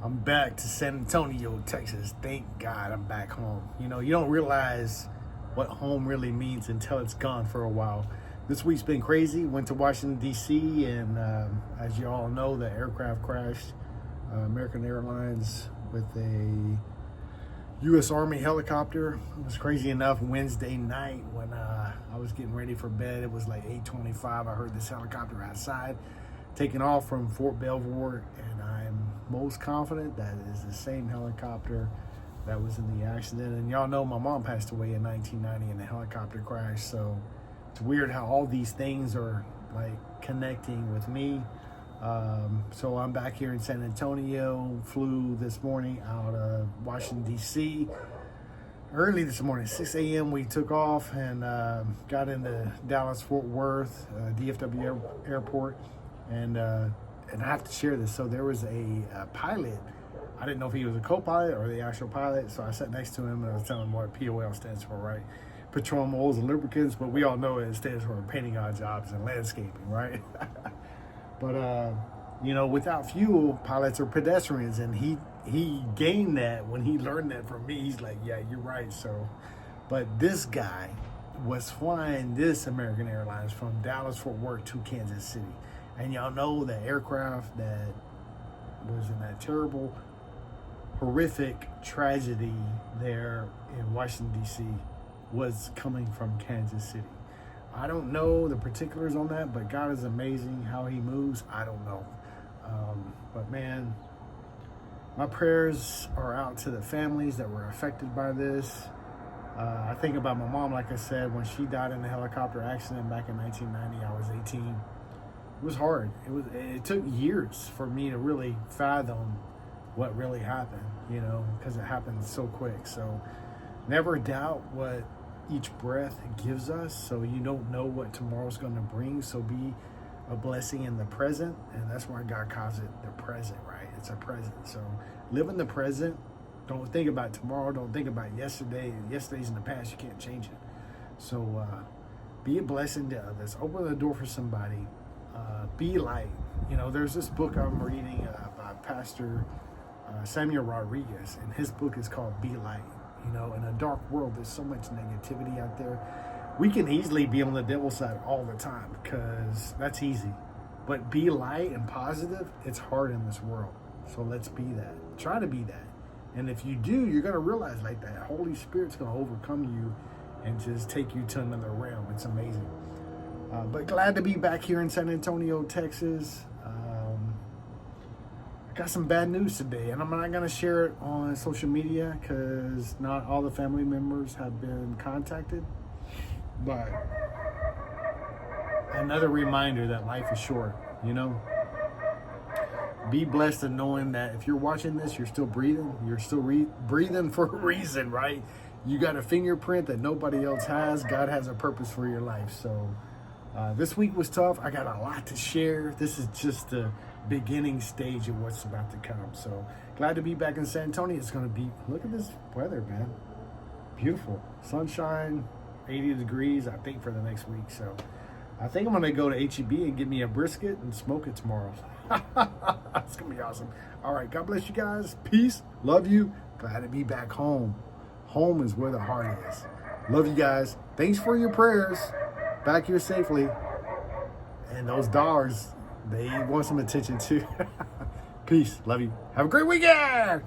I'm back to San Antonio, Texas. Thank God I'm back home. You know, you don't realize what home really means until it's gone for a while. This week's been crazy. Went to Washington, D.C., and as you all know, the aircraft crashed. American Airlines with a U.S. Army helicopter. It was crazy enough. Wednesday night when I was getting ready for bed, it was like 8:25. I heard this helicopter outside taking off from Fort Belvoir, and I'm most confident that it is the same helicopter that was in the accident. And y'all know my mom passed away in 1990 in a helicopter crash, so it's weird how all these things are like connecting with me. So I'm back here in San Antonio. Flew this morning out of Washington, D.C. Early this morning, 6 a.m. we took off and got into Dallas-Fort Worth, DFW Airport. And I have to share this. So there was a pilot. I didn't know if he was a co-pilot or the actual pilot. So I sat next to him and I was telling him what POL stands for, right? Petroleum, Oils, and Lubricants. But we all know it stands for Painting Odd Jobs and Landscaping, right? But, you know, without fuel, pilots are pedestrians. And he gained that when he learned that from me. He's like, yeah, you're right. So, but this guy was flying this American Airlines from Dallas-Fort Worth to Kansas City. And y'all know the aircraft that was in that terrible, horrific tragedy there in Washington, D.C. was coming from Kansas City. I don't know the particulars on that, but God is amazing how he moves. I don't know. But man, my prayers are out to the families that were affected by this. I think about my mom, like I said, when she died in a helicopter accident back in 1990, I was 18. It was hard. It took years for me to really fathom what really happened, you know, because it happened so quick. So never doubt what each breath gives us. So you don't know what tomorrow's going to bring. So be a blessing in the present. And that's why God calls it the present, right? It's a present. So live in the present. Don't think about tomorrow. Don't think about yesterday. Yesterday's in the past. You can't change it. So be a blessing to others. Open the door for somebody. Be light. You know, there's this book I'm reading by Pastor Samuel Rodriguez, and his book is called Be Light. You know, in a dark world, there's so much negativity out there. We can easily be on the devil's side all the time because that's easy. But be light and positive, it's hard in this world. So let's be that. Try to be that. And if you do, you're going to realize like that Holy Spirit's going to overcome you and just take you to another realm. It's amazing. But glad to be back here in San Antonio, Texas. I got some bad news today, and I'm not going to share it on social media because not all the family members have been contacted. But another reminder that life is short, you know. Be blessed in knowing that if you're watching this, you're still breathing. You're still breathing for a reason, right? You got a fingerprint that nobody else has. God has a purpose for your life. So this week was tough. I got a lot to share. This is just the beginning stage of what's about to come. So glad to be back in San Antonio. It's going to be, look at this weather, man. Beautiful. Sunshine, 80 degrees, I think, for the next week. So I think I'm going to go to HEB and get me a brisket and smoke it tomorrow. It's going to be awesome. All right. God bless you guys. Peace. Love you. Glad to be back home. Home is where the heart is. Love you guys. Thanks for your prayers. Back here safely. And those dogs, they want some attention too. Peace. Love you. Have a great weekend.